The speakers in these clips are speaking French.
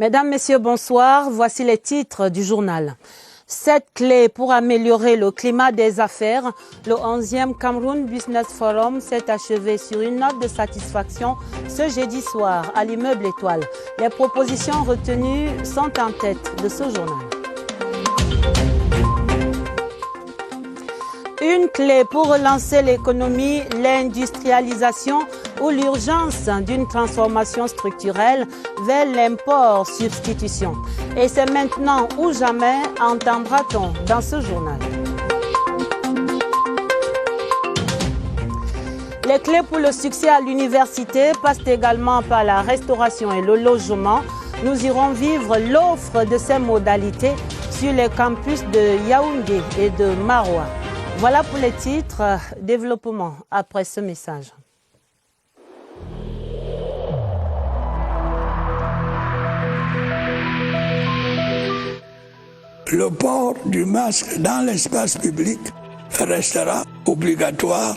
Mesdames, Messieurs, bonsoir. Voici les titres du journal. 7 clés pour améliorer le climat des affaires. Le 11e Cameroun Business Forum s'est achevé sur une note de satisfaction ce jeudi soir à l'immeuble Étoile. Les propositions retenues sont en tête de ce journal. Une clé pour relancer l'économie, l'industrialisation ou l'urgence d'une transformation structurelle vers l'import-substitution. Et c'est maintenant ou jamais, entendra-t-on dans ce journal. Les clés pour le succès à l'université passent également par la restauration et le logement. Nous irons vivre l'offre de ces modalités sur les campus de Yaoundé et de Maroua. Voilà pour les titres. Développement après ce message. Le port du masque dans l'espace public restera obligatoire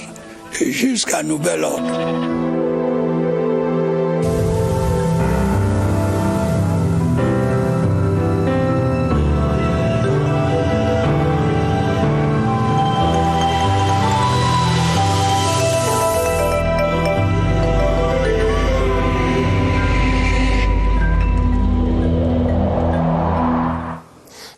jusqu'à nouvel ordre.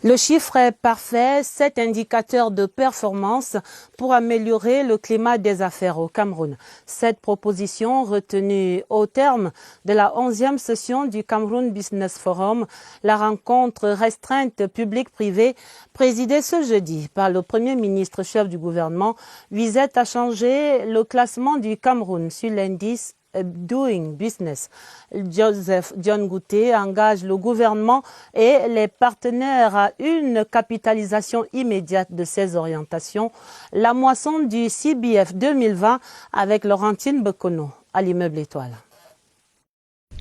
Le chiffre est parfait, 7 indicateurs de performance pour améliorer le climat des affaires au Cameroun. Cette proposition retenue au terme de la 11e session du Cameroun Business Forum, la rencontre restreinte publique-privée présidée ce jeudi par le Premier ministre chef du gouvernement visait à changer le classement du Cameroun sur l'indice Doing Business. Joseph John Gouté engage le gouvernement et les partenaires à une capitalisation immédiate de ces orientations. La moisson du CBF 2020 avec Laurentine Bekono à l'immeuble Étoile.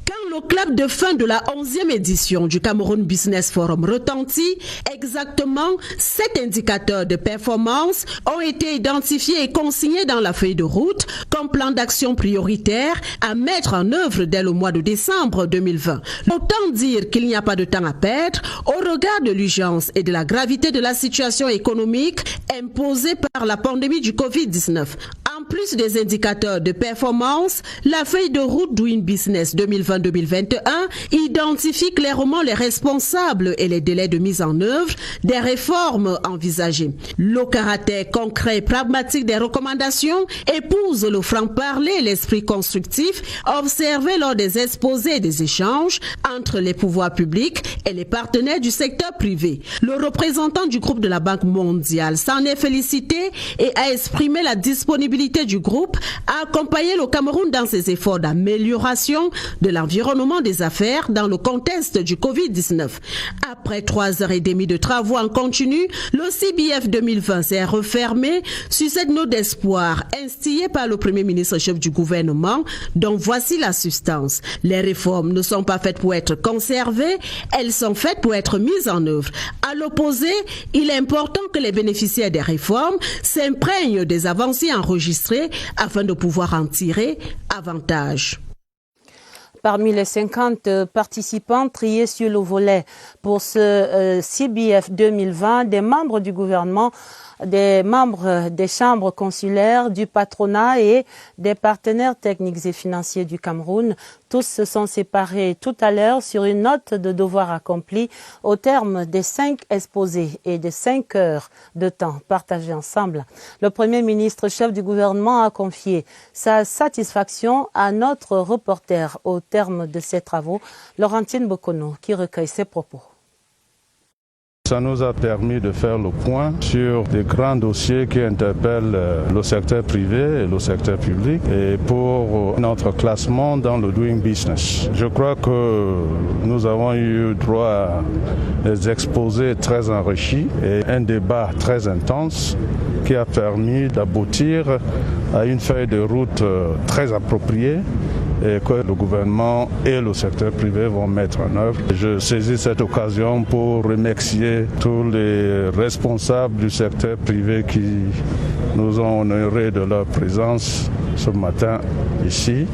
Quand le clap de fin de la 11e édition du Cameroun Business Forum retentit, exactement 7 indicateurs de performance ont été identifiés et consignés dans la feuille de route comme plan d'action prioritaire à mettre en œuvre dès le mois de décembre 2020. Autant dire qu'il n'y a pas de temps à perdre au regard de l'urgence et de la gravité de la situation économique imposée par la pandémie du Covid-19. En plus des indicateurs de performance, la feuille de route Doing Business 2020-2021 identifie clairement les responsables et les délais de mise en œuvre des réformes envisagées. Le caractère concret et pragmatique des recommandations épouse le franc-parler et l'esprit constructif observé lors des exposés et des échanges entre les pouvoirs publics et les partenaires du secteur privé. Le représentant du groupe de la Banque mondiale s'en est félicité et a exprimé la disponibilité du groupe à accompagner le Cameroun dans ses efforts d'amélioration de l'environnement des affaires dans le contexte du Covid-19. Après 3h30 de travaux en continu, le CBF 2020 s'est refermé sur cette note d'espoir instillée par le Premier ministre chef du gouvernement, dont voici la substance. Les réformes ne sont pas faites pour être conservées, elles sont faites pour être mises en œuvre. À l'opposé, il est important que les bénéficiaires des réformes s'imprègnent des avancées enregistrées afin de pouvoir en tirer avantage. Parmi les 50 participants triés sur le volet pour ce CBF 2020, des membres du gouvernement, des membres des chambres consulaires, du patronat et des partenaires techniques et financiers du Cameroun. Tous se sont séparés tout à l'heure sur une note de devoir accompli au terme des 5 exposés et des 5 heures de temps partagés ensemble. Le Premier ministre chef du gouvernement a confié sa satisfaction à notre reporter au terme de ces travaux, Laurentine Bekono, qui recueille ses propos. Ça nous a permis de faire le point sur des grands dossiers qui interpellent le secteur privé et le secteur public et pour notre classement dans le Doing Business. Je crois que nous avons eu droit à des exposés très enrichis et un débat très intense qui a permis d'aboutir à une feuille de route très appropriée et que le gouvernement et le secteur privé vont mettre en œuvre. Je saisis cette occasion pour remercier tous les responsables du secteur privé qui nous ont honorés de leur présence ce matin ici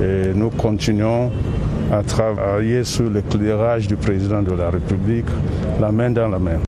et nous continuons à travailler sous l'éclairage du président de la République, la main dans la main.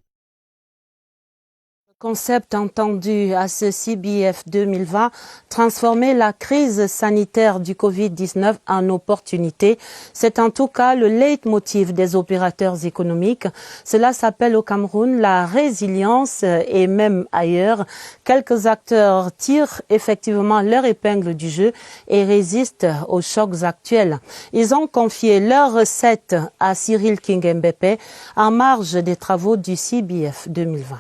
Concept entendu à ce CBF 2020, transformer la crise sanitaire du Covid-19 en opportunité. C'est en tout cas le leitmotiv des opérateurs économiques. Cela s'appelle au Cameroun la résilience et même ailleurs. Quelques acteurs tirent effectivement leur épingle du jeu et résistent aux chocs actuels. Ils ont confié leur recette à Cyril Kingembepe en marge des travaux du CBF 2020.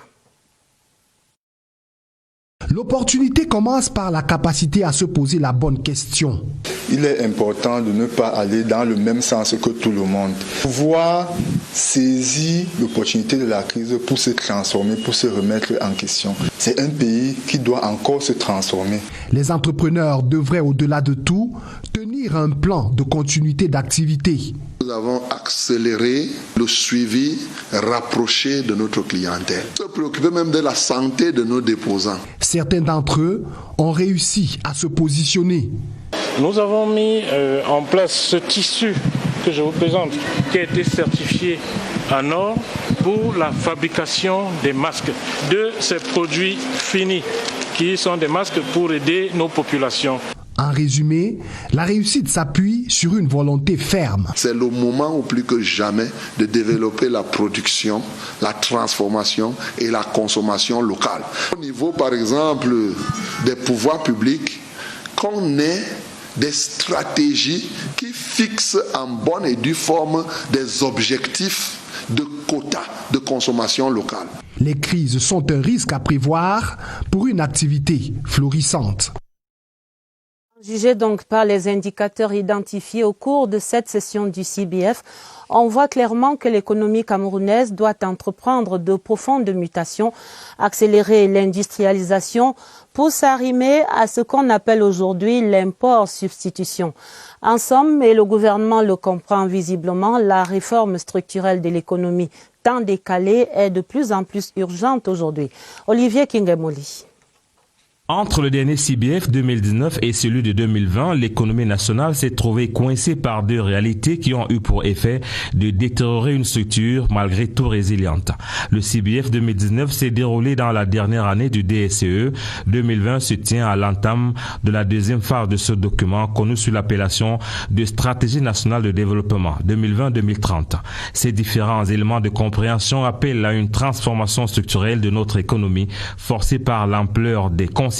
L'opportunité commence par la capacité à se poser la bonne question. Il est important de ne pas aller dans le même sens que tout le monde. Pouvoir saisir l'opportunité de la crise pour se transformer, pour se remettre en question. C'est un pays qui doit encore se transformer. Les entrepreneurs devraient, au-delà de tout, tenir un plan de continuité d'activité. Nous avons accéléré le suivi rapproché de notre clientèle. Se préoccuper même de la santé de nos déposants. Certains d'entre eux ont réussi à se positionner. Nous avons mis en place ce tissu que je vous présente, qui a été certifié en or pour la fabrication des masques, de ces produits finis, qui sont des masques pour aider nos populations. En résumé, la réussite s'appuie sur une volonté ferme. C'est le moment, au plus que jamais, de développer la production, la transformation et la consommation locale. Au niveau, par exemple, des pouvoirs publics, qu'on ait des stratégies qui fixent en bonne et due forme des objectifs de quotas de consommation locale. Les crises sont un risque à prévoir pour une activité florissante. Jugé donc par les indicateurs identifiés au cours de cette session du CBF, on voit clairement que l'économie camerounaise doit entreprendre de profondes mutations, accélérer l'industrialisation pour s'arrimer à ce qu'on appelle aujourd'hui l'import-substitution. En somme, et le gouvernement le comprend visiblement, la réforme structurelle de l'économie tant décalée est de plus en plus urgente aujourd'hui. Olivier Kingemoli. Entre le dernier CBF 2019 et celui de 2020, l'économie nationale s'est trouvée coincée par deux réalités qui ont eu pour effet de détériorer une structure malgré tout résiliente. Le CBF 2019 s'est déroulé dans la dernière année du DSCE. 2020 se tient à l'entame de la deuxième phase de ce document connu sous l'appellation de Stratégie nationale de développement 2020-2030. Ces différents éléments de compréhension appellent à une transformation structurelle de notre économie forcée par l'ampleur des conséquences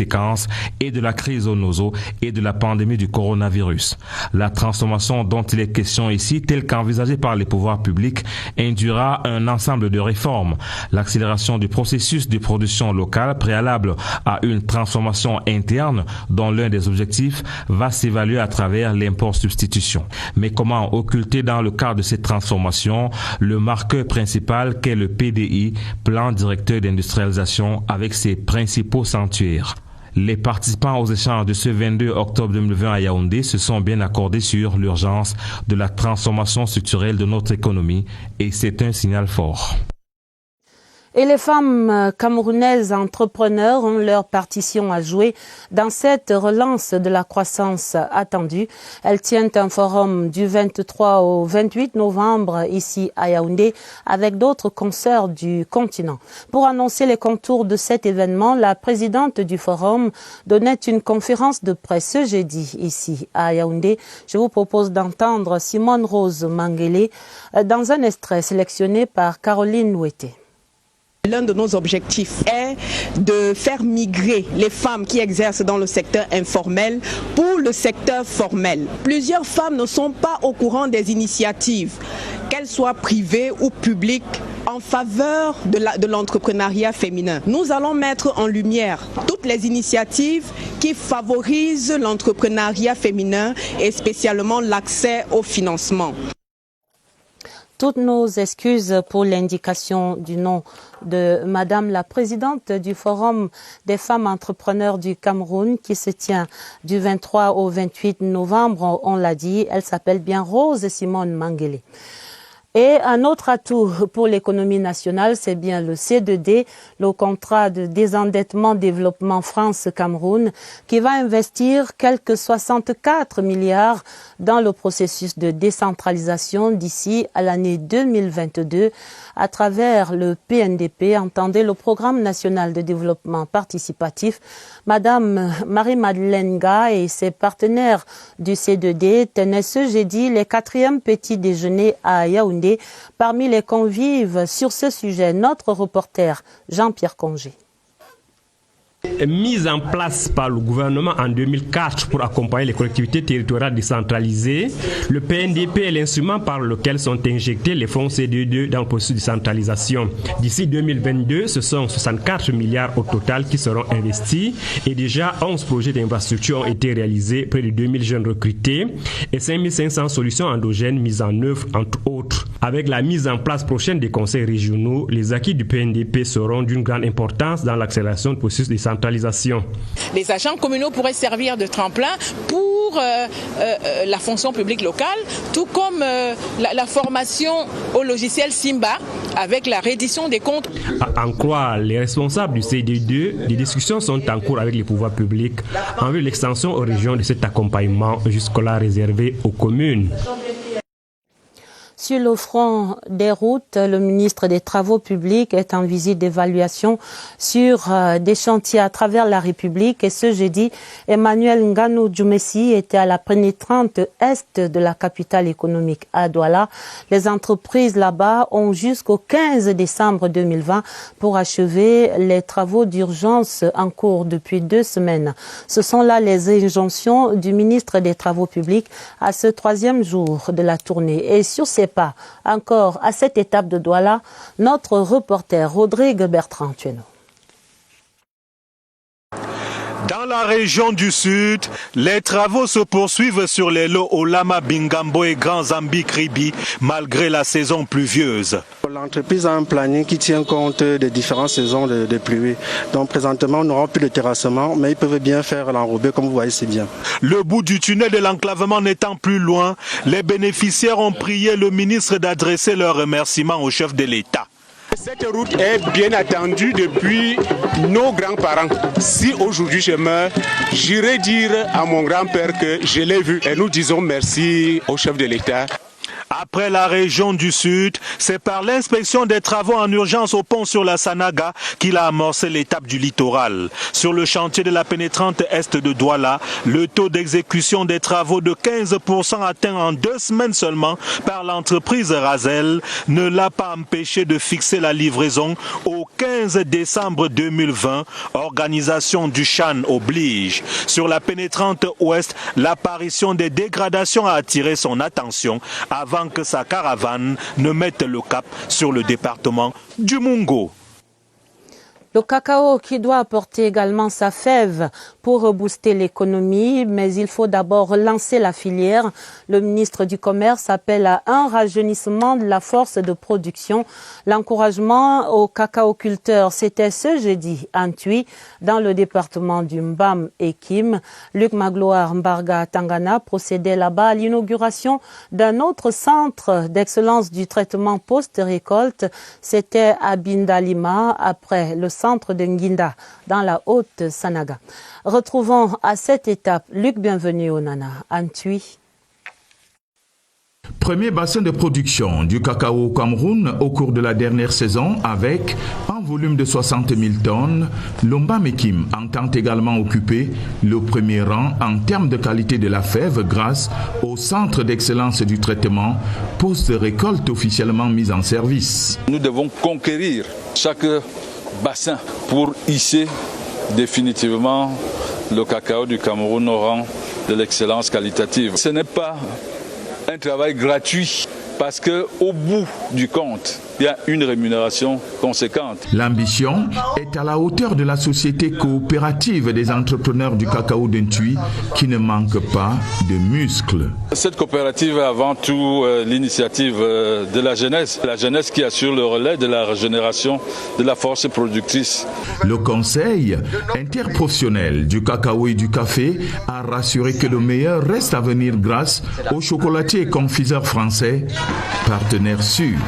et de la crise zoonoso et de la pandémie du coronavirus. La transformation dont il est question ici, telle qu'envisagée par les pouvoirs publics, induira un ensemble de réformes. L'accélération du processus de production locale préalable à une transformation interne dont l'un des objectifs va s'évaluer à travers l'import-substitution. Mais comment occulter dans le cadre de cette transformation le marqueur principal qu'est le PDI, Plan Directeur d'Industrialisation, avec ses principaux sanctuaires? Les participants aux échanges de ce 22 octobre 2020 à Yaoundé se sont bien accordés sur l'urgence de la transformation structurelle de notre économie et c'est un signal fort. Et les femmes camerounaises entrepreneurs ont leur partition à jouer dans cette relance de la croissance attendue. Elles tiennent un forum du 23 au 28 novembre ici à Yaoundé avec d'autres consoeurs du continent. Pour annoncer les contours de cet événement, la présidente du forum donnait une conférence de presse ce jeudi ici à Yaoundé. Je vous propose d'entendre Simone Rose Mangele dans un extrait sélectionné par Caroline Loueté. L'un de nos objectifs est de faire migrer les femmes qui exercent dans le secteur informel pour le secteur formel. Plusieurs femmes ne sont pas au courant des initiatives, qu'elles soient privées ou publiques, en faveur de l'entrepreneuriat féminin. Nous allons mettre en lumière toutes les initiatives qui favorisent l'entrepreneuriat féminin et spécialement l'accès au financement. Toutes nos excuses pour l'indication du nom de Madame la Présidente du Forum des femmes entrepreneurs du Cameroun qui se tient du 23 au 28 novembre, on l'a dit. Elle s'appelle bien Rose Simone Mangele. Et un autre atout pour l'économie nationale, c'est bien le C2D, le contrat de désendettement développement France-Cameroun, qui va investir quelques 64 milliards dans le processus de décentralisation d'ici à l'année 2022 à travers le PNDP, entendez le Programme national de développement participatif. Madame Marie-Madeleine Ga et ses partenaires du C2D tenaient ce jeudi les 4e petits déjeuners à Yaoundé. Parmi les convives sur ce sujet, notre reporter Jean-Pierre Congé. Mise en place par le gouvernement en 2004 pour accompagner les collectivités territoriales décentralisées, le PNDP est l'instrument par lequel sont injectés les fonds C2D dans le processus de décentralisation. D'ici 2022, ce sont 64 milliards au total qui seront investis et déjà 11 projets d'infrastructure ont été réalisés, près de 2000 jeunes recrutés et 5500 solutions endogènes mises en œuvre, entre autres. Avec la mise en place prochaine des conseils régionaux, les acquis du PNDP seront d'une grande importance dans l'accélération du processus de décentralisation. Les agents communaux pourraient servir de tremplin pour la fonction publique locale, tout comme la formation au logiciel Simba avec la reddition des comptes. À en croire les responsables du CD2, des discussions sont en cours avec les pouvoirs publics en vue de l'extension aux régions de cet accompagnement jusque-là réservé aux communes. Sur le front des routes, le ministre des Travaux publics est en visite d'évaluation sur des chantiers à travers la République. Et ce jeudi, Emmanuel Nganou Djoumessi était à la pénétrante est de la capitale économique à Douala. Les entreprises là-bas ont jusqu'au 15 décembre 2020 pour achever les travaux d'urgence en cours depuis 2 semaines. Ce sont là les injonctions du ministre des Travaux publics à ce 3e jour de la tournée. Et sur ces pas encore à cette étape de Douala, notre reporter Rodrigue Bertrand Tueno. Dans la région du Sud, les travaux se poursuivent sur les lots Olama, Bingambo et Grand Zambi Kribi, malgré la saison pluvieuse. L'entreprise a un planning qui tient compte des différentes saisons de pluie. Donc présentement, nous n'aurons plus de terrassement, mais ils peuvent bien faire l'enrobé, comme vous voyez, c'est bien. Le bout du tunnel de l'enclavement n'étant plus loin, les bénéficiaires ont prié le ministre d'adresser leurs remerciements au chef de l'État. Cette route est bien attendue depuis nos grands-parents. Si aujourd'hui je meurs, j'irai dire à mon grand-père que je l'ai vu. Et nous disons merci au chef de l'État. Après la région du Sud, c'est par l'inspection des travaux en urgence au pont sur la Sanaga qu'il a amorcé l'étape du littoral. Sur le chantier de la pénétrante est de Douala, le taux d'exécution des travaux de 15% atteint en 2 semaines seulement par l'entreprise Razel ne l'a pas empêché de fixer la livraison au 15 décembre 2020. Organisation du Chan oblige. Sur la pénétrante ouest, l'apparition des dégradations a attiré son attention avant que sa caravane ne mette le cap sur le département du Mungo. Le cacao qui doit apporter également sa fève pour rebooster l'économie, mais il faut d'abord relancer la filière. Le ministre du Commerce appelle à un rajeunissement de la force de production. L'encouragement aux cacaoculteurs, c'était ce jeudi à Ntui, dans le département du Mbam et Kim. Luc Magloire Mbarga Tangana procédait là-bas à l'inauguration d'un autre centre d'excellence du traitement post-récolte. C'était à Bindalima, après le centre de Nginda, dans la Haute-Sanaga. Retrouvons à cette étape Luc Bienvenu au Nana, Ntui. Premier bassin de production du cacao au Cameroun au cours de la dernière saison avec, en volume de 60 000 tonnes, l'Ombamekim entend également occuper le premier rang en termes de qualité de la fève grâce au centre d'excellence du traitement post-récolte officiellement mis en service. Nous devons conquérir chaque bassin pour hisser définitivement le cacao du Cameroun au rang de l'excellence qualitative. Ce n'est pas un travail gratuit parce qu'au bout du compte, il y a une rémunération conséquente. L'ambition est à la hauteur de la société coopérative des entrepreneurs du cacao d'Ntui qui ne manque pas de muscles. Cette coopérative est avant tout l'initiative de la jeunesse qui assure le relais de la régénération de la force productrice. Le conseil interprofessionnel du cacao et du café a rassuré que le meilleur reste à venir grâce aux chocolatiers et confiseurs français, partenaires sûrs.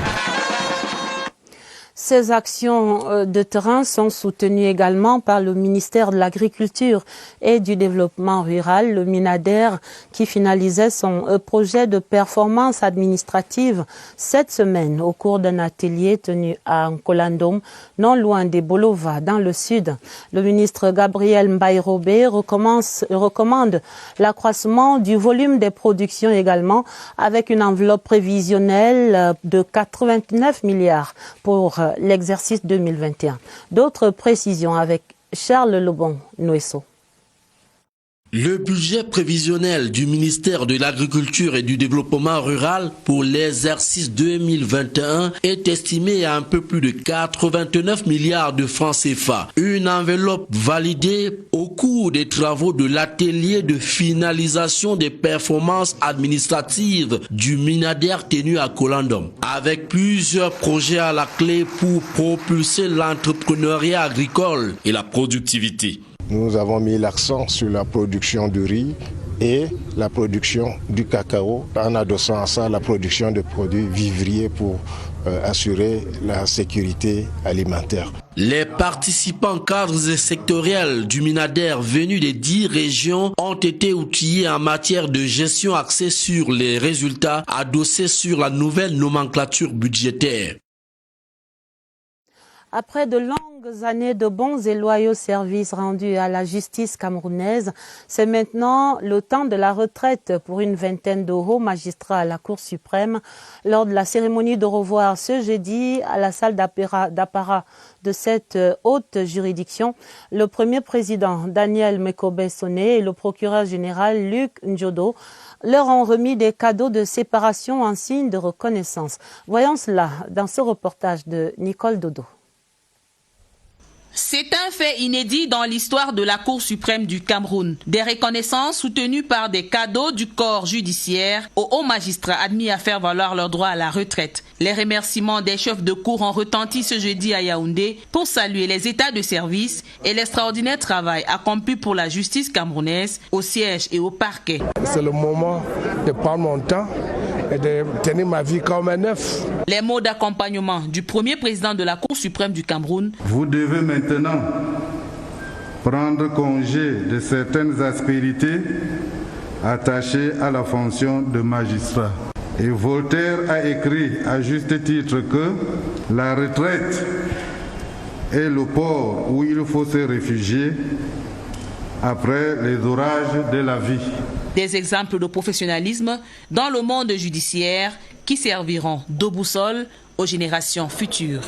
Ces actions de terrain sont soutenues également par le ministère de l'Agriculture et du Développement rural, le MINADER, qui finalisait son projet de performance administrative cette semaine au cours d'un atelier tenu à Nkolandom, non loin des Bolova, dans le sud. Le ministre Gabriel Mbaye-Robé recommande l'accroissement du volume des productions également, avec une enveloppe prévisionnelle de 89 milliards pour l'exercice 2021. D'autres précisions avec Charles Lebon-Noesso. Le budget prévisionnel du ministère de l'Agriculture et du Développement rural pour l'exercice 2021 est estimé à un peu plus de 89 milliards de francs CFA. Une enveloppe validée au cours des travaux de l'atelier de finalisation des performances administratives du MINADER tenu à Nkolandom. Avec plusieurs projets à la clé pour propulser l'entrepreneuriat agricole et la productivité. Nous avons mis l'accent sur la production de riz et la production du cacao, en adossant à ça la production de produits vivriers pour assurer la sécurité alimentaire. Les participants cadres et sectoriels du MINADER venus des 10 régions ont été outillés en matière de gestion axée sur les résultats adossés sur la nouvelle nomenclature budgétaire. Après de longues années de bons et loyaux services rendus à la justice camerounaise, c'est maintenant le temps de la retraite pour une vingtaine de hauts magistrats à la Cour suprême. Lors de la cérémonie de revoir ce jeudi à la salle d'apparat de cette haute juridiction, le premier président Daniel Mekobe-Soné et le procureur général Luc Ndjodo leur ont remis des cadeaux de séparation en signe de reconnaissance. Voyons cela dans ce reportage de Nicole Dodo. C'est un fait inédit dans l'histoire de la Cour suprême du Cameroun. Des reconnaissances soutenues par des cadeaux du corps judiciaire aux hauts magistrats admis à faire valoir leur droit à la retraite. Les remerciements des chefs de cour ont retenti ce jeudi à Yaoundé pour saluer les états de service et l'extraordinaire travail accompli pour la justice camerounaise au siège et au parquet. C'est le moment de prendre mon temps et de tenir ma vie comme un œuf. Les mots d'accompagnement du premier président de la Cour suprême du Cameroun. Vous devez maintenant prendre congé de certaines aspérités attachées à la fonction de magistrat. Et Voltaire a écrit à juste titre que la retraite est le port où il faut se réfugier après les orages de la vie. Des exemples de professionnalisme dans le monde judiciaire qui serviront de boussole aux générations futures.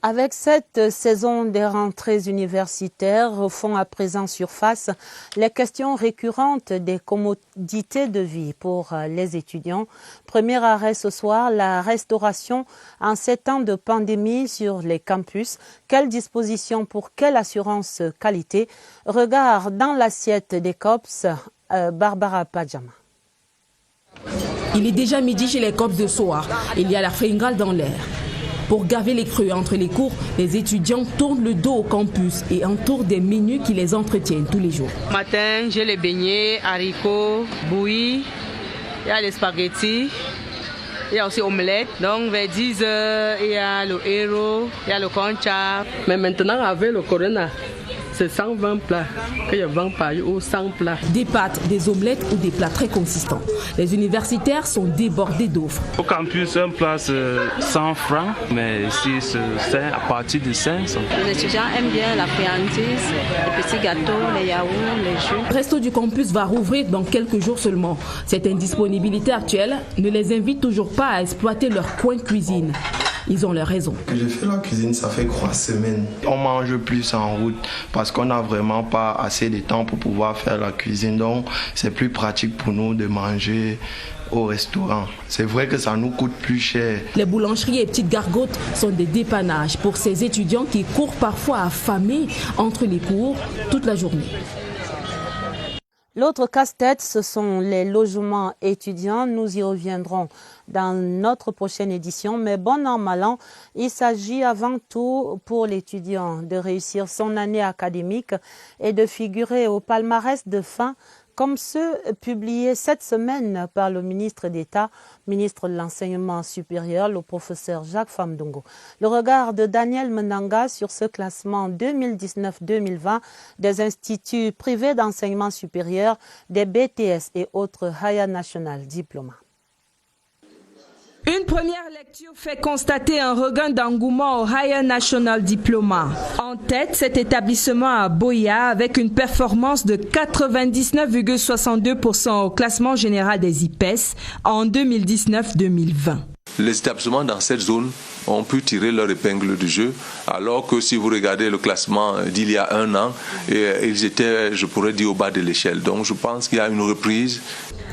Avec cette saison des rentrées universitaires, refont à présent surface les questions récurrentes des commodités de vie pour les étudiants. Premier arrêt ce soir, la restauration en 7 ans de pandémie sur les campus. Quelles dispositions pour quelle assurance qualité? Regard dans l'assiette des COPS, Barbara Padjama. Il est déjà midi chez les COPS de Soar. Il y a la fringale dans l'air. Pour gaver les creux entre les cours, les étudiants tournent le dos au campus et entourent des menus qui les entretiennent tous les jours. Matin, j'ai les beignets, haricots, bouillis, il y a les spaghettis, il y a aussi omelette. Donc vers 10h, il y a le héros, il y a le concha. Mais maintenant, avec le corona, c'est 120 plats que je vends par jour ou 100 plats. Des pâtes, des omelettes ou des plats très consistants. Les universitaires sont débordés d'offres. Au campus, un plat c'est 100 francs, mais ici c'est à partir de 500. Les étudiants aiment bien la friandise, les petits gâteaux, les yaourts, les jus. Le resto du campus va rouvrir dans quelques jours seulement. Cette indisponibilité actuelle ne les invite toujours pas à exploiter leur coin cuisine. Ils ont leur raison. J'ai fait la cuisine, ça fait 3 semaines. On mange plus en route parce qu'on n'a vraiment pas assez de temps pour pouvoir faire la cuisine. Donc c'est plus pratique pour nous de manger au restaurant. C'est vrai que ça nous coûte plus cher. Les boulangeries et petites gargotes sont des dépannages pour ces étudiants qui courent parfois affamés entre les cours toute la journée. L'autre casse-tête, ce sont les logements étudiants. Nous y reviendrons dans notre prochaine édition. Mais bon an, mal an, il s'agit avant tout pour l'étudiant de réussir son année académique et de figurer au palmarès de fin comme ceux publiés cette semaine par le ministre d'État, ministre de l'Enseignement supérieur, le professeur Jacques Famdongo. Le regard de Daniel Menanga sur ce classement 2019-2020 des instituts privés d'enseignement supérieur, des BTS et autres Higher National Diploma. Une première lecture fait constater un regain d'engouement au Higher National Diploma. En tête, cet établissement à Boya avec une performance de 99,62% au classement général des IPES en 2019-2020. Les établissements dans cette zone ont pu tirer leur épingle du jeu, alors que si vous regardez le classement d'il y a un an, ils étaient, je pourrais dire, au bas de l'échelle. Donc je pense qu'il y a une reprise.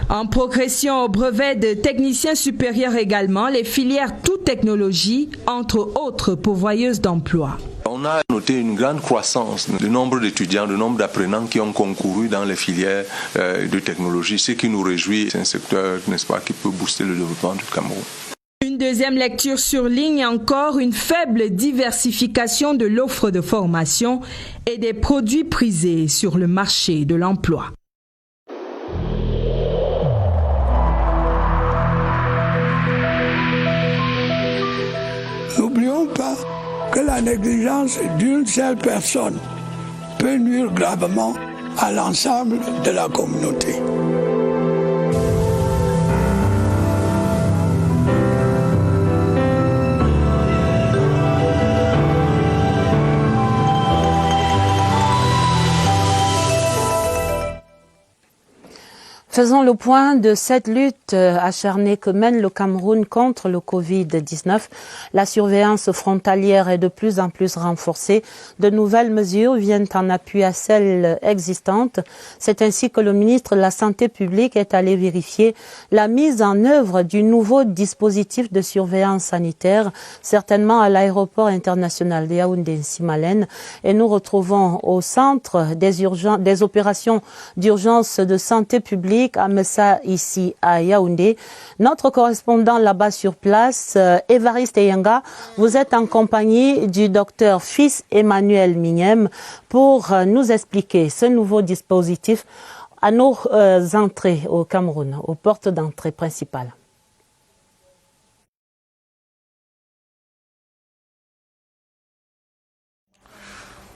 En progression au brevet de technicien supérieur également, les filières toutes technologies, entre autres pourvoyeuses d'emploi. On a noté une grande croissance du nombre d'étudiants, du nombre d'apprenants qui ont concouru dans les filières de technologie, ce qui nous réjouit. C'est un secteur, n'est-ce pas, qui peut booster le développement du Cameroun. Une deuxième lecture surligne encore une faible diversification de l'offre de formation et des produits prisés sur le marché de l'emploi. N'oublions pas que la négligence d'une seule personne peut nuire gravement à l'ensemble de la communauté. Faisons le point de cette lutte acharnée que mène le Cameroun contre le Covid-19. La surveillance frontalière est de plus en plus renforcée. De nouvelles mesures viennent en appui à celles existantes. C'est ainsi que le ministre de la Santé publique est allé vérifier la mise en œuvre du nouveau dispositif de surveillance sanitaire, certainement à l'aéroport international de Yaoundé-Nsimalen. Et nous retrouvons au centre des opérations d'urgence de santé publique à Messa, ici à Yaoundé. Notre correspondant là-bas sur place, Évariste Eyenga, vous êtes en compagnie du docteur Fils Emmanuel Mignem pour nous expliquer ce nouveau dispositif à nos entrées au Cameroun, aux portes d'entrée principales.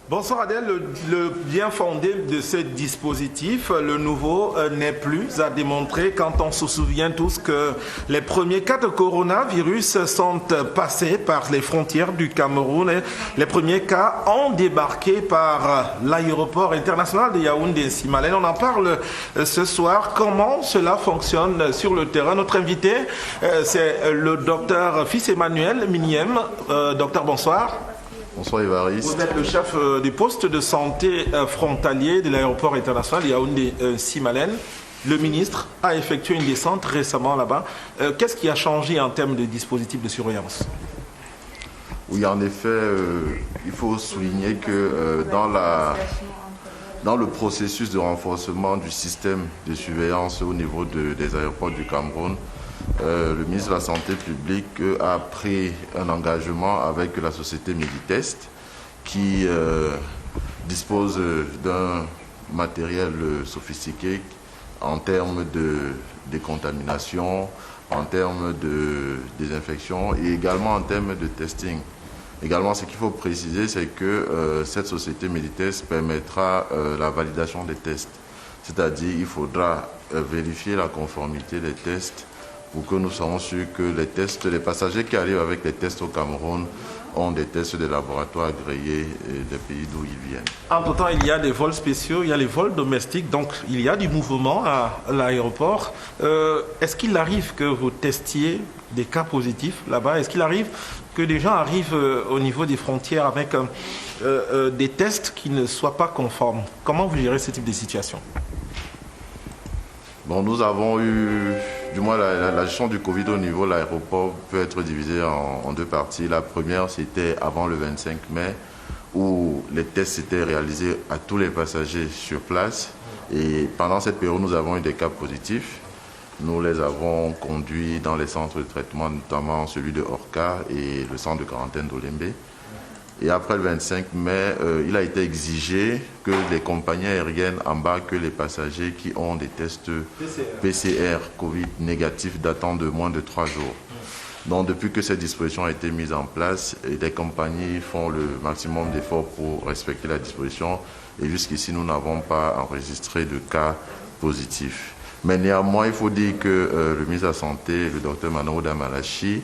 Bonsoir Adèle, le bien fondé de ce dispositif, le nouveau, n'est plus à démontrer quand on se souvient tous que les premiers cas de coronavirus sont passés par les frontières du Cameroun et les premiers cas ont débarqué par l'aéroport international de Yaoundé-Nsimalen. On en parle ce soir, comment cela fonctionne sur le terrain. Notre invité, c'est le docteur Fils Emmanuel Mignem. Docteur, bonsoir. Bonsoir Évariste. Vous êtes le chef du poste de santé frontalier de l'aéroport international Yaoundé-Nsimalen. Le ministre a effectué une descente récemment là-bas. Qu'est-ce qui a changé en termes de dispositifs de surveillance? Oui, en effet, il faut souligner que dans le processus de renforcement du système de surveillance au niveau des aéroports du Cameroun, le ministre de la Santé publique a pris un engagement avec la société Meditest qui dispose d'un matériel sophistiqué en termes de décontamination, en termes de désinfection et également en termes de testing. Également, ce qu'il faut préciser, c'est que cette société Meditest permettra la validation des tests. C'est-à-dire qu'il faudra vérifier la conformité des tests pour que nous soyons sûrs que les passagers qui arrivent avec les tests au Cameroun ont des tests de laboratoire agréés des pays d'où ils viennent. Entre-temps, il y a des vols spéciaux, il y a les vols domestiques, donc il y a du mouvement à l'aéroport. Est-ce qu'il arrive que vous testiez des cas positifs là-bas? Est-ce qu'il arrive que des gens arrivent au niveau des frontières avec des tests qui ne soient pas conformes? Comment vous gérez ce type de situation? Bon, nous avons eu du moins la gestion du Covid au niveau de l'aéroport peut être divisée en deux parties. La première, c'était avant le 25 mai, où les tests étaient réalisés à tous les passagers sur place. Et pendant cette période, nous avons eu des cas positifs. Nous les avons conduits dans les centres de traitement, notamment celui de Orca et le centre de quarantaine d'Olembe. Et après le 25 mai, il a été exigé que les compagnies aériennes embarquent les passagers qui ont des tests PCR Covid négatifs datant de moins de 3 jours. Donc depuis que cette disposition a été mise en place, les compagnies font le maximum d'efforts pour respecter la disposition. Et jusqu'ici, nous n'avons pas enregistré de cas positifs. Mais néanmoins, il faut dire que le ministre de la Santé, le docteur Manouda Malachi,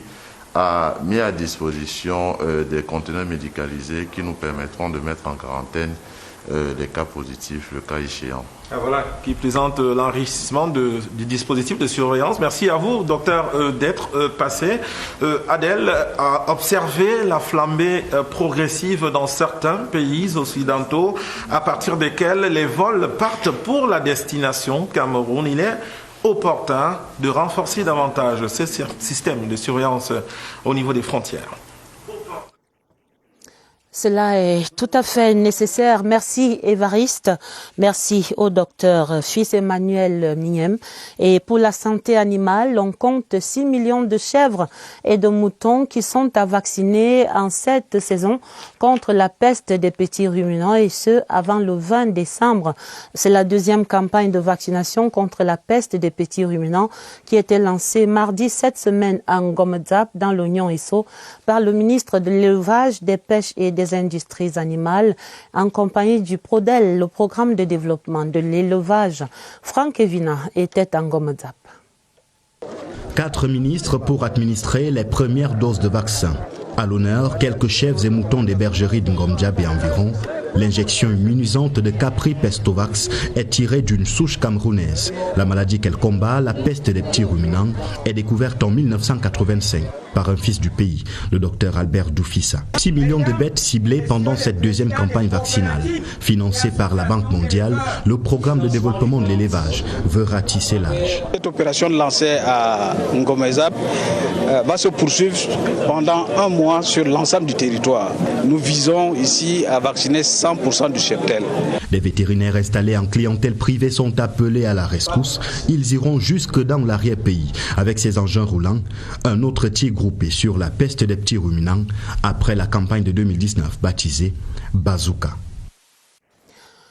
a mis à disposition des conteneurs médicalisés qui nous permettront de mettre en quarantaine les cas positifs, le cas échéant. Voilà, qui présente l'enrichissement du dispositif de surveillance. Merci à vous, docteur, d'être passé. Adèle a observé la flambée progressive dans certains pays occidentaux, à partir desquels les vols partent pour la destination Cameroun. Il est opportun de renforcer davantage ce système de surveillance au niveau des frontières. Cela est tout à fait nécessaire. Merci Évariste. Merci au docteur Fils Emmanuel Mignem. Et pour la santé animale, on compte 6 millions de chèvres et de moutons qui sont à vacciner en cette saison contre la peste des petits ruminants, et ce avant le 20 décembre. C'est la deuxième campagne de vaccination contre la peste des petits ruminants qui était lancée mardi cette semaine à Ngomedzap dans l'Oignon Esso par le ministre de l'Élevage, des Pêches et des Industries animales en compagnie du PRODEL, le programme de développement de l'élevage. Franck Evina était en Ngomedzap. 4 ministres pour administrer les premières doses de vaccins. À l'honneur, quelques chèvres et moutons des bergeries de Ngomedzap et environ. L'injection immunisante de Capri Pestovax est tirée d'une souche camerounaise. La maladie qu'elle combat, la peste des petits ruminants, est découverte en 1985 par un fils du pays, le docteur Albert Doufissa. 6 millions de bêtes ciblées pendant cette deuxième campagne vaccinale. Financée par la Banque mondiale, le programme de développement de l'élevage veut ratisser l'âge. Cette opération lancée à Ngomedzap va se poursuivre pendant un mois sur l'ensemble du territoire. Nous visons ici à vacciner 100% du cheptel. Les vétérinaires installés en clientèle privée sont appelés à la rescousse. Ils iront jusque dans l'arrière-pays avec ces engins roulants. Un autre tir groupé sur la peste des petits ruminants après la campagne de 2019 baptisée Bazooka.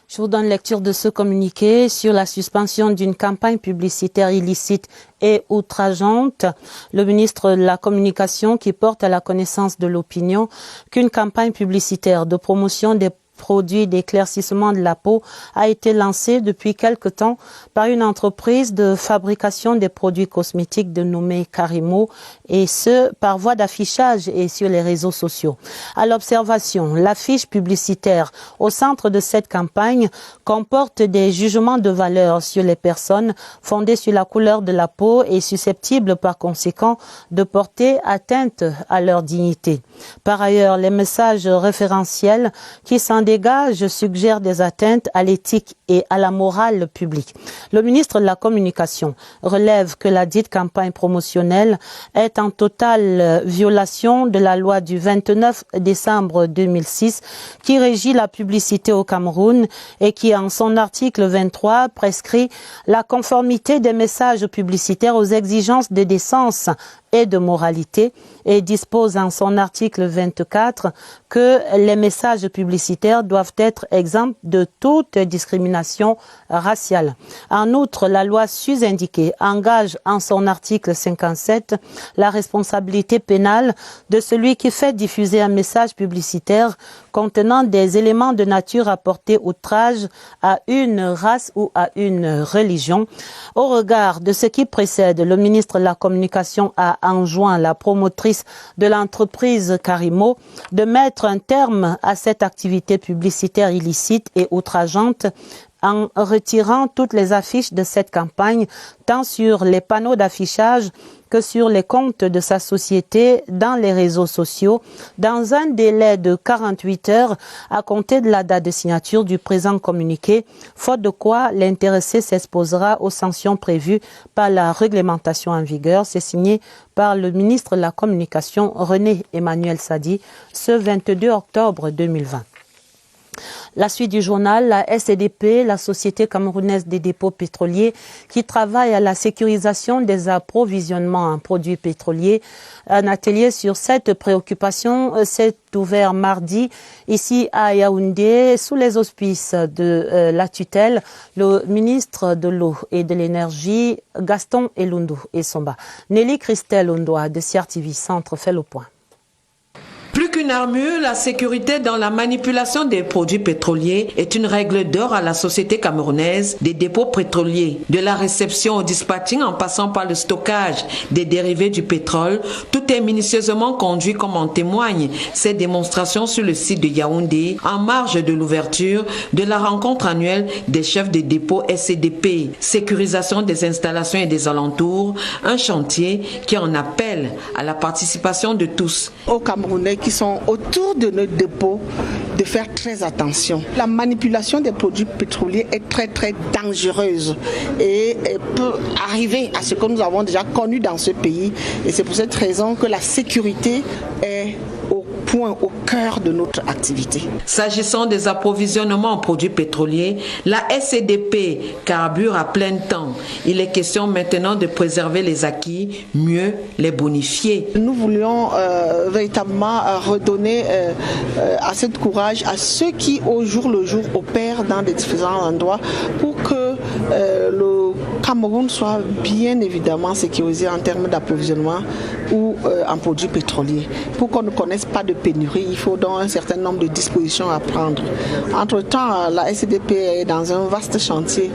Je vous donne lecture de ce communiqué sur la suspension d'une campagne publicitaire illicite et outrageante. Le ministre de la Communication qui porte à la connaissance de l'opinion qu'une campagne publicitaire de promotion des produits d'éclaircissement de la peau a été lancée depuis quelque temps par une entreprise de fabrication des produits cosmétiques dénommée Carimo, et ce par voie d'affichage et sur les réseaux sociaux. À l'observation, l'affiche publicitaire au centre de cette campagne comporte des jugements de valeur sur les personnes fondés sur la couleur de la peau et susceptibles par conséquent de porter atteinte à leur dignité. Par ailleurs, les messages référentiels qui s'en dégagent suggèrent des atteintes à l'éthique et à la morale publique. Le ministre de la Communication relève que la dite campagne promotionnelle est en totale violation de la loi du 29 décembre 2006 qui régit la publicité au Cameroun et qui, en son article 23, prescrit la conformité des messages publicitaires aux exigences de décence et de moralité, et dispose en son article 24 que les messages publicitaires doivent être exempts de toute discrimination raciale. En outre, la loi sus-indiquée engage en son article 57 la responsabilité pénale de celui qui fait diffuser un message publicitaire contenant des éléments de nature à porter outrage à une race ou à une religion. Au regard de ce qui précède, le ministre de la Communication a enjoint la promotrice de l'entreprise Carimo de mettre un terme à cette activité publicitaire illicite et outrageante en retirant toutes les affiches de cette campagne, tant sur les panneaux d'affichage que sur les comptes de sa société dans les réseaux sociaux, dans un délai de 48 heures à compter de la date de signature du présent communiqué, faute de quoi l'intéressé s'exposera aux sanctions prévues par la réglementation en vigueur. C'est signé par le ministre de la Communication, René Emmanuel Sadi, ce 22 octobre 2020. La suite du journal, la SCDP, la Société camerounaise des dépôts pétroliers, qui travaille à la sécurisation des approvisionnements en produits pétroliers. Un atelier sur cette préoccupation s'est ouvert mardi ici à Yaoundé sous les auspices de la tutelle, le ministre de l'eau et de l'énergie, Gaston Elundu Essomba. Nelly Christelle Ondoa de CRTV Centre fait le point. Plus qu'une armure, la sécurité dans la manipulation des produits pétroliers est une règle d'or à la Société camerounaise des dépôts pétroliers. De la réception au dispatching en passant par le stockage des dérivés du pétrole, tout est minutieusement conduit comme en témoignent ces démonstrations sur le site de Yaoundé en marge de l'ouverture de la rencontre annuelle des chefs des dépôts SCDP. Sécurisation des installations et des alentours, un chantier qui en appelle à la participation de tous. Aux Camerounais qui sont autour de nos dépôts de faire très attention. La manipulation des produits pétroliers est très dangereuse et peut arriver à ce que nous avons déjà connu dans ce pays. Et c'est pour cette raison que la sécurité est au cœur de notre activité. S'agissant des approvisionnements en produits pétroliers, la SCDP carbure à plein temps. Il est question maintenant de préserver les acquis, mieux les bonifier. Nous voulions véritablement redonner assez de courage à ceux qui au jour le jour opèrent dans des différents endroits pour que le Cameroun soit bien évidemment sécurisé en termes d'approvisionnement ou en produits pétroliers. Pour qu'on ne connaisse pas de pénurie, il faut donc un certain nombre de dispositions à prendre. Entre-temps, la SCDP est dans un vaste chantier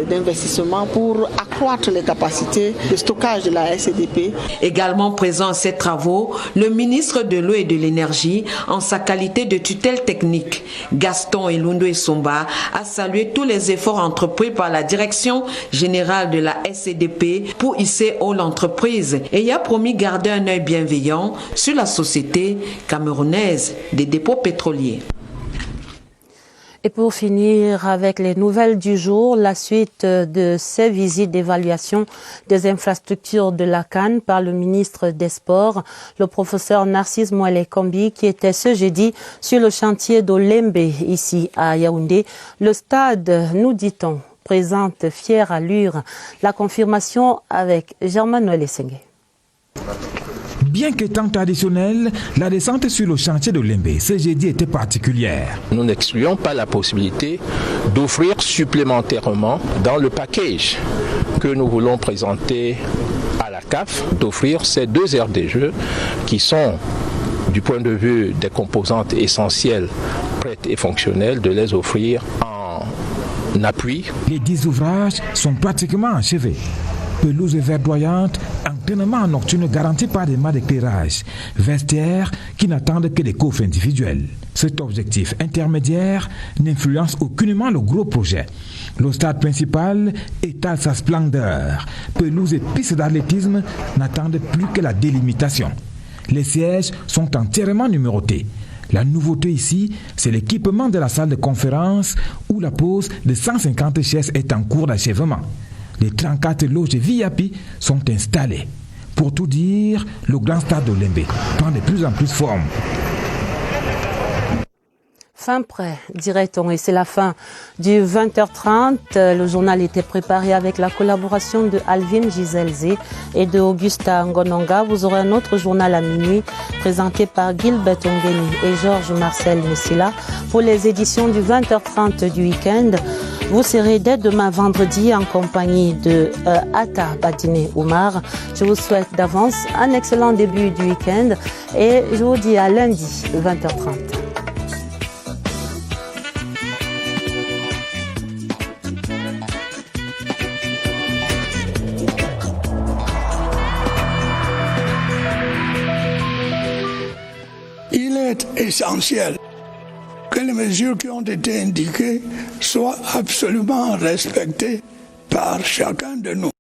d'investissement pour accroître les capacités de stockage de la SCDP. Également présent à ces travaux, le ministre de l'eau et de l'énergie, en sa qualité de tutelle technique, Gaston Elundu Essomba, a salué tous les efforts entrepris par la direction générale de la SCDP pour hisser haut l'entreprise et y a promis garder un œil bienveillant sur la société camerounaise des dépôts pétroliers. Et pour finir avec les nouvelles du jour, la suite de ces visites d'évaluation des infrastructures de la CAN par le ministre des Sports, le professeur Narcisse Moelle-Kombi, qui était ce jeudi sur le chantier d'Olembe ici à Yaoundé. Le stade, nous dit-on, présente fière allure. La confirmation avec Germain Noël-Essengue. Bien qu'étant traditionnelle, la descente sur le chantier de Lembe ce jeudi était particulière. Nous n'excluons pas la possibilité d'offrir supplémentairement dans le package que nous voulons présenter à la CAF, d'offrir ces 2 aires des Jeux qui sont, du point de vue des composantes essentielles, prêtes et fonctionnelles, de les offrir en appui. Les 10 ouvrages sont pratiquement achevés. Pelouse verdoyante, entraînement nocturne garanti par des mâts d'éclairage, vestiaires qui n'attendent que des coffres individuels. Cet objectif intermédiaire n'influence aucunement le gros projet. Le stade principal étale sa splendeur. Pelouse et pistes d'athlétisme n'attendent plus que la délimitation. Les sièges sont entièrement numérotés. La nouveauté ici, c'est l'équipement de la salle de conférence où la pose de 150 chaises est en cours d'achèvement. Les 34 loges VIP sont installées. Pour tout dire, le grand stade d'Olembe prend de plus en plus forme. Fin prêt, dirait-on, et c'est la fin du 20h30. Le journal était préparé avec la collaboration de Alvin Giselze et de Augusta Ngononga. Vous aurez un autre journal à minuit présenté par Gilbert Ongeni et Georges Marcel Messila. Pour les éditions du 20h30 du week-end, vous serez dès demain vendredi en compagnie de Atta Badine Oumar. Je vous souhaite d'avance un excellent début du week-end et je vous dis à lundi 20h30. Il est essentiel que les mesures qui ont été indiquées soient absolument respectées par chacun de nous.